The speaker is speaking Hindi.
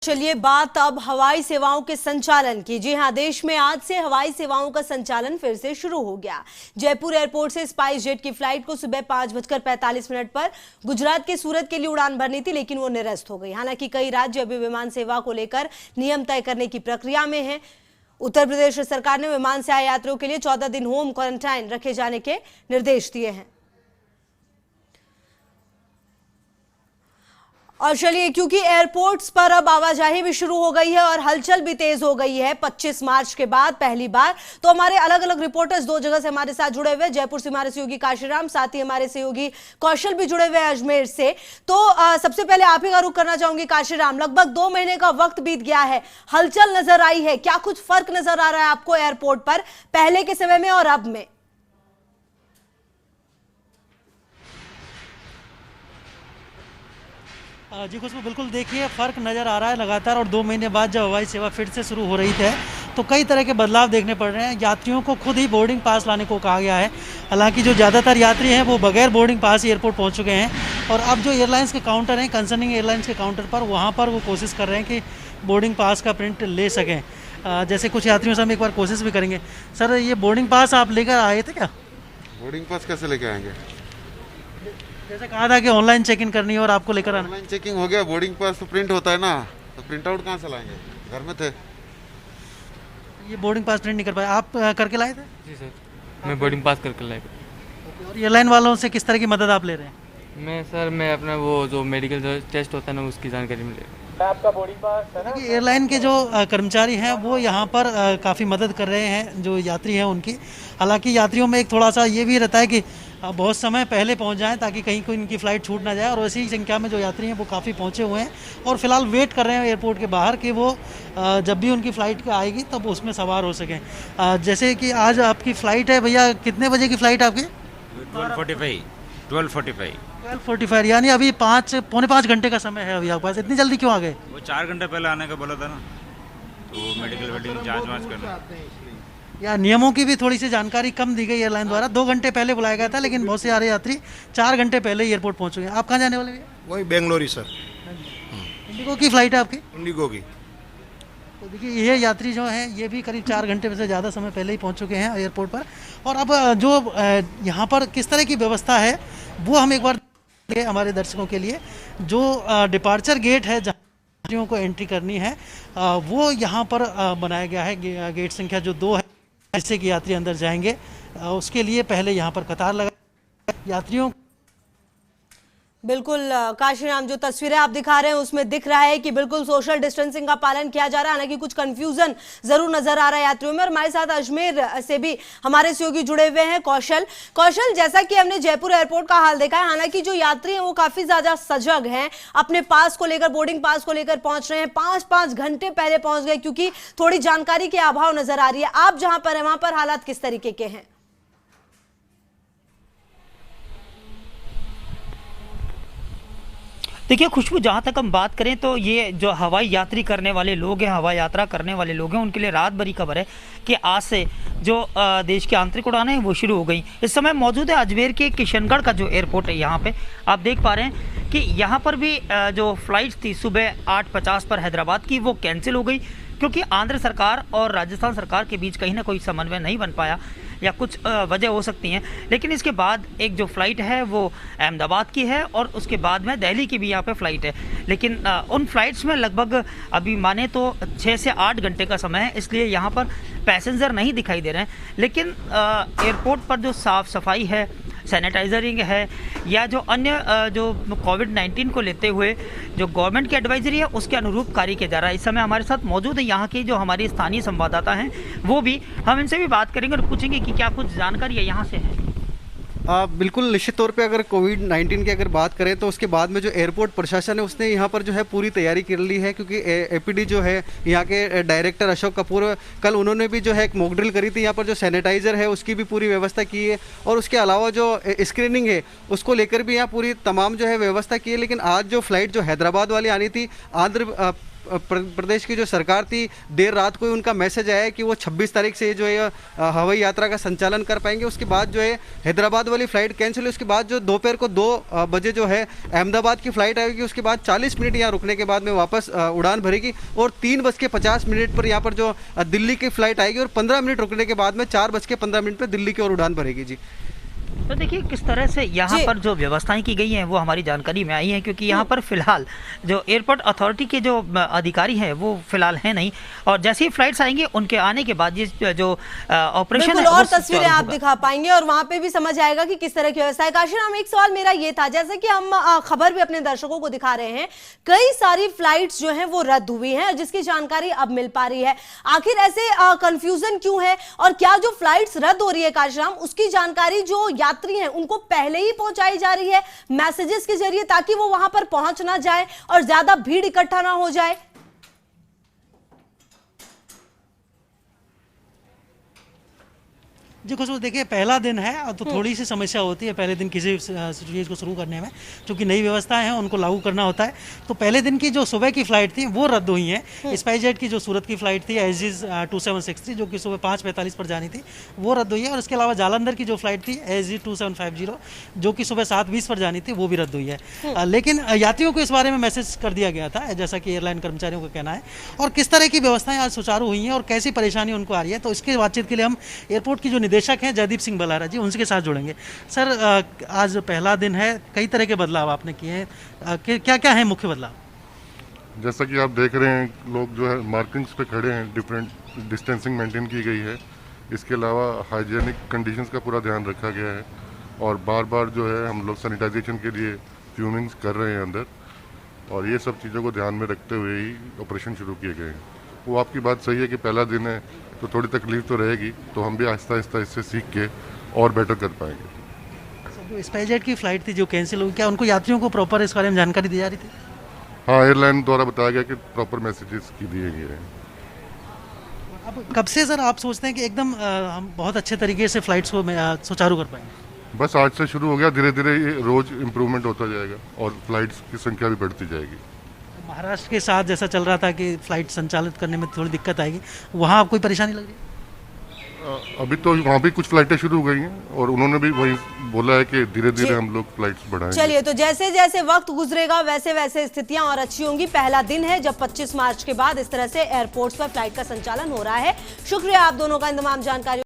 चलिए बात अब हवाई सेवाओं के संचालन की। जी हां, देश में आज से हवाई सेवाओं का संचालन फिर से शुरू हो गया। जयपुर एयरपोर्ट से स्पाइस जेट की फ्लाइट को सुबह 5:45 पर गुजरात के सूरत के लिए उड़ान भरनी थी, लेकिन वो निरस्त हो गई। हालांकि कई राज्य अभी विमान सेवा को लेकर नियम तय करने की प्रक्रिया में हैं। उत्तर प्रदेश सरकार ने विमान से आए यात्रियों के लिए 14 दिन होम क्वारंटाइन रखे जाने के निर्देश दिए हैं। और चलिए, क्योंकि एयरपोर्ट्स पर अब आवाजाही भी शुरू हो गई है और हलचल भी तेज हो गई है 25 मार्च के बाद पहली बार, तो हमारे अलग अलग रिपोर्टर्स दो जगह से हमारे साथ जुड़े हुए। जयपुर से हमारे सहयोगी काशीराम, साथ ही हमारे सहयोगी कौशल भी जुड़े हुए अजमेर से। तो सबसे पहले आप ही का रुख करना चाहूंगी काशीराम। लगभग 2 महीने का वक्त बीत गया है, हलचल नजर आई है, क्या कुछ फर्क नजर आ रहा है आपको एयरपोर्ट पर पहले के समय में और अब में? जी खुशबू, बिल्कुल देखिए फ़र्क नज़र आ रहा है लगातार। और 2 महीने बाद जब हवाई सेवा फिर से शुरू हो रही है तो कई तरह के बदलाव देखने पड़ रहे हैं। यात्रियों को खुद ही बोर्डिंग पास लाने को कहा गया है। हालांकि जो ज़्यादातर यात्री हैं वो बगैर बोर्डिंग पास एयरपोर्ट पहुंच चुके हैं। और अब जो एयरलाइंस के काउंटर हैं, कंसर्निंग एयरलाइंस के काउंटर पर, वहाँ पर वो कोशिश कर रहे हैं कि बोर्डिंग पास का प्रिंट ले सकें। जैसे कुछ यात्रियों से हम एक बार कोशिश भी करेंगे। सर, ये बोर्डिंग पास आप लेकर आए थे क्या? बोर्डिंग पास कैसे लेके आएंगे? जैसे कहा था कि ऑनलाइन चेक इन करनी है और आपको लेकर आना। ऑनलाइन चेकिंग हो गया, बोर्डिंग पास तो प्रिंट होता है ना, तो प्रिंट आउट कहाँ से लाएंगे? घर में थे। ये बोर्डिंग पास प्रिंट नहीं कर पाए, आप करके लाए थे? जी सर, मैं बोर्डिंग पास करके लाया। और एयरलाइन वालों से किस तरह की मदद आप ले रहे हैं? मैं अपना वो जो मेडिकल जो टेस्ट होता है ना, उसकी जानकारी मिले। आपका बोर्डिंग पास है ना? एयरलाइन के जो कर्मचारी हैं वो यहाँ पर काफ़ी मदद कर रहे हैं जो यात्री हैं उनकी। हालांकि यात्रियों में एक थोड़ा सा ये भी रहता है कि बहुत समय पहले पहुँच जाएं ताकि कहीं कोई इनकी फ़्लाइट छूट ना जाए। और वैसी संख्या में जो यात्री हैं वो काफ़ी पहुँचे हुए हैं और फिलहाल वेट कर रहे हैं एयरपोर्ट के बाहर कि वो जब भी उनकी फ़्लाइट आएगी तब उसमें सवार हो सकें। जैसे कि आज आपकी फ़्लाइट है भैया, कितने बजे की फ़्लाइट आपकी? 12:45 यानी अभी 4:45 घंटे का समय है अभी आपके पास। इतनी जल्दी क्यों आ गए? वो 4 घंटे पहले आने का बोला था ना, तो वो मेडिकल वेडिकल जांच वाँच करना। या नियमों की भी थोड़ी सी जानकारी कम दी गई एयरलाइन द्वारा। 2 घंटे पहले बुलाया गया था, लेकिन बहुत से सारे यात्री 4 घंटे पहले एयरपोर्ट पहुंच चुके हैं। आप कहाँ जाने वाले भैया? वही बेंगलोर ही सर। इंडिगो की फ़्लाइट है आपकी? इंडिगो की। तो देखिए, ये यात्री जो हैं ये भी करीब 4 घंटे से ज़्यादा समय पहले ही पहुंच चुके हैं एयरपोर्ट पर। और अब जो यहाँ पर किस तरह की व्यवस्था है वो हम एक बार हमारे दर्शकों के लिए। जो डिपार्चर गेट है जहाँ यात्रियों को एंट्री करनी है वो यहाँ पर बनाया गया है। गेट संख्या जो 2 है, जिससे कि यात्री अंदर जाएंगे उसके लिए पहले यहाँ पर कतार लगा यात्रियों। बिल्कुल काशीराम, जो तस्वीरें आप दिखा रहे हैं उसमें दिख रहा है कि बिल्कुल सोशल डिस्टेंसिंग का पालन किया जा रहा है। हालांकि कुछ कंफ्यूजन जरूर नजर आ रहा है यात्रियों में। और हमारे साथ अजमेर से भी हमारे सहयोगी जुड़े हुए हैं कौशल। जैसा कि हमने जयपुर एयरपोर्ट का हाल देखा है, हालांकि जो यात्री हैं वो काफी ज्यादा सजग हैं, अपने पास को लेकर, बोर्डिंग पास को लेकर पहुंच रहे हैं। 5-5 घंटे पहले पहुंच गए क्योंकि थोड़ी जानकारी के अभाव नजर आ रही है। आप जहां पर है वहां पर हालात किस तरीके के हैं? देखिए खुशबू, जहाँ तक हम बात करें तो ये जो हवाई यात्री करने वाले लोग हैं, हवाई यात्रा करने वाले लोग हैं, उनके लिए रात भरी खबर है कि आज से जो देश की आंतरिक उड़ानें हैं वो शुरू हो गई। इस समय मौजूद है अजमेर के किशनगढ़ का जो एयरपोर्ट है। यहाँ पे आप देख पा रहे हैं कि यहाँ पर भी जो फ्लाइट थी सुबह 8:50 पर हैदराबाद की, वो कैंसिल हो गई क्योंकि आंध्र सरकार और राजस्थान सरकार के बीच कहीं ना कोई समन्वय नहीं बन पाया या कुछ वजह हो सकती हैं। लेकिन इसके बाद एक जो फ़्लाइट है वो अहमदाबाद की है और उसके बाद में दिल्ली की भी यहाँ पे फ़्लाइट है। लेकिन उन फ्लाइट्स में लगभग अभी माने तो 6 से 8 घंटे का समय है, इसलिए यहाँ पर पैसेंजर नहीं दिखाई दे रहे हैं। लेकिन एयरपोर्ट पर जो साफ़ सफाई है, सैनिटाइजरिंग है, या जो अन्य जो कोविड-19 को लेते हुए जो गवर्नमेंट की एडवाइजरी है उसके अनुरूप कार्य किया जा रहा है। इस समय हमारे साथ मौजूद है यहाँ की जो हमारी स्थानीय संवाददाता हैं, वो भी, हम इनसे भी बात करेंगे और पूछेंगे कि क्या कुछ जानकारी है यहाँ से है। बिल्कुल, निश्चित तौर पे अगर कोविड-19 की अगर बात करें तो उसके बाद में जो एयरपोर्ट प्रशासन है उसने यहाँ पर जो है पूरी तैयारी कर ली है। क्योंकि एपीडी जो है यहाँ के डायरेक्टर अशोक कपूर, कल उन्होंने भी जो है एक मॉक ड्रिल करी थी। यहाँ पर जो सैनिटाइज़र है उसकी भी पूरी व्यवस्था की है और उसके अलावा जो स्क्रीनिंग है उसको लेकर भी यहाँ पूरी तमाम जो है व्यवस्था की है। लेकिन आज जो फ्लाइट जो हैदराबाद वाली आनी थी, प्रदेश की जो सरकार थी, देर रात को ही उनका मैसेज आया है कि वो 26 तारीख से जो है हवाई यात्रा का संचालन कर पाएंगे। उसके बाद जो है हैदराबाद वाली फ़्लाइट कैंसिल हुई। उसके बाद जो दोपहर को 2 बजे जो है अहमदाबाद की फ़्लाइट आएगी। उसके बाद 40 मिनट यहाँ रुकने के बाद में वापस उड़ान भरेगी और 3:50 पर यहाँ पर जो दिल्ली की फ़्लाइट आएगी और 15 मिनट रुकने के बाद में 4:15 पर दिल्ली की ओर उड़ान भरेगी जी। तो देखिए किस तरह से यहाँ पर जो व्यवस्थाएं की गई हैं वो हमारी जानकारी में आई हैं, क्योंकि यहाँ पर फिलहाल जो एयरपोर्ट अथॉरिटी के जो अधिकारी हैं वो फिलहाल हैं नहीं, और जैसे ही फ्लाइट्स आएंगे उनके आने के बाद ये जो ऑपरेशन है और वो तस्वीरें आप दिखा पाएंगे और वहां पे भी समझ आएगा कि किस तरह की व्यवस्था है। काशीराम, एक सवाल मेरा ये था, जैसे कि हम खबर भी अपने दर्शकों को दिखा रहे हैं, कई सारी फ्लाइट्स जो है वो रद्द हुई हैं जिसकी जानकारी अब मिल पा रही है। आखिर ऐसे कंफ्यूजन क्यों है और क्या जो फ्लाइट्स रद्द हो रही है काशीराम, उसकी जानकारी जो यात्री हैं उनको पहले ही पहुंचाई जा रही है मैसेजेस के जरिए, ताकि वो वहां पर पहुंच ना जाए और ज्यादा भीड़ इकट्ठा ना हो जाए? जी खुशबू, देखिए पहला दिन है तो थोड़ी सी समस्या होती है पहले दिन किसी चीज़ को शुरू करने में, क्योंकि नई व्यवस्था है उनको लागू करना होता है। तो पहले दिन की जो सुबह की फ़्लाइट थी वो रद्द हुई हैं। स्पाइसजेट की जो सूरत की फ़्लाइट थी एजीज 2763 जो कि सुबह 5:45 पर जानी थी वो रद्द हुई है, और इसके अलावा जालंधर की जो फ़्लाइट थी एजी 2750 जो कि सुबह 7:20 पर जानी थी वो भी रद्द हुई है। लेकिन यात्रियों को इस बारे में मैसेज कर दिया गया था, जैसा कि एयरलाइन कर्मचारियों का कहना है। और किस तरह की व्यवस्थाएं आज सुचारू हुई हैं और कैसी परेशानी उनको आ रही है, तो इसके बातचीत के लिए हम एयरपोर्ट की जो निदेशक हैं जयदीप सिंह बलारा जी, उनके साथ जुड़ेंगे। सर, आज पहला दिन है, कई तरह के बदलाव आपने किए हैं, क्या क्या है मुख्य बदलाव? जैसा कि आप देख रहे हैं, लोग जो है मार्किंग्स पे खड़े हैं, डिफरेंट डिस्टेंसिंग मेंटेन की गई है। इसके अलावा हाइजीनिक कंडीशंस का पूरा ध्यान रखा गया है और बार बार जो है हम लोग सैनिटाइजेशन के लिए फ्यूमिंग्स कर रहे हैं अंदर, और ये सब चीज़ों को ध्यान में रखते हुए ही ऑपरेशन शुरू किए गए हैं। वो आपकी बात सही है कि पहला दिन है तो थोड़ी तकलीफ तो रहेगी, तो हम भी आहिस्ता आहिस्ता इससे सीख के और बेटर कर पाएंगे। जो स्पाइसजेट की फ़्लाइट थी जो कैंसिल हुई, क्या उनको यात्रियों को प्रॉपर इस बारे में जानकारी दी जा रही थी? हाँ, एयरलाइन द्वारा बताया गया कि प्रॉपर मैसेजेस की दिए गए हैं। अब कब से सर आप सोचते हैं कि एकदम हम बहुत अच्छे तरीके से फ़्लाइट्स को सुचारू कर पाएंगे? बस आज से शुरू हो गया, धीरे धीरे ये रोज़ इम्प्रूवमेंट होता जाएगा और फ्लाइट्स की संख्या भी बढ़ती जाएगी। महाराष्ट्र के साथ जैसा चल रहा था कि फ़्लाइट संचालित करने में थोड़ी दिक्कत आएगी, वहाँ कोई परेशानी लग रही है? अभी तो वहाँ भी कुछ फ्लाइटें शुरू हो गई हैं और उन्होंने भी वही बोला है कि धीरे धीरे हम लोग फ्लाइट्स बढ़ाएंगे। चलिए, तो जैसे जैसे वक्त गुजरेगा वैसे वैसे स्थितियां और अच्छी होंगी। पहला दिन है जब 25 मार्च के बाद इस तरह से एयरपोर्ट्स पर फ्लाइट का संचालन हो रहा है। शुक्रिया आप दोनों का इन तमाम जानकारी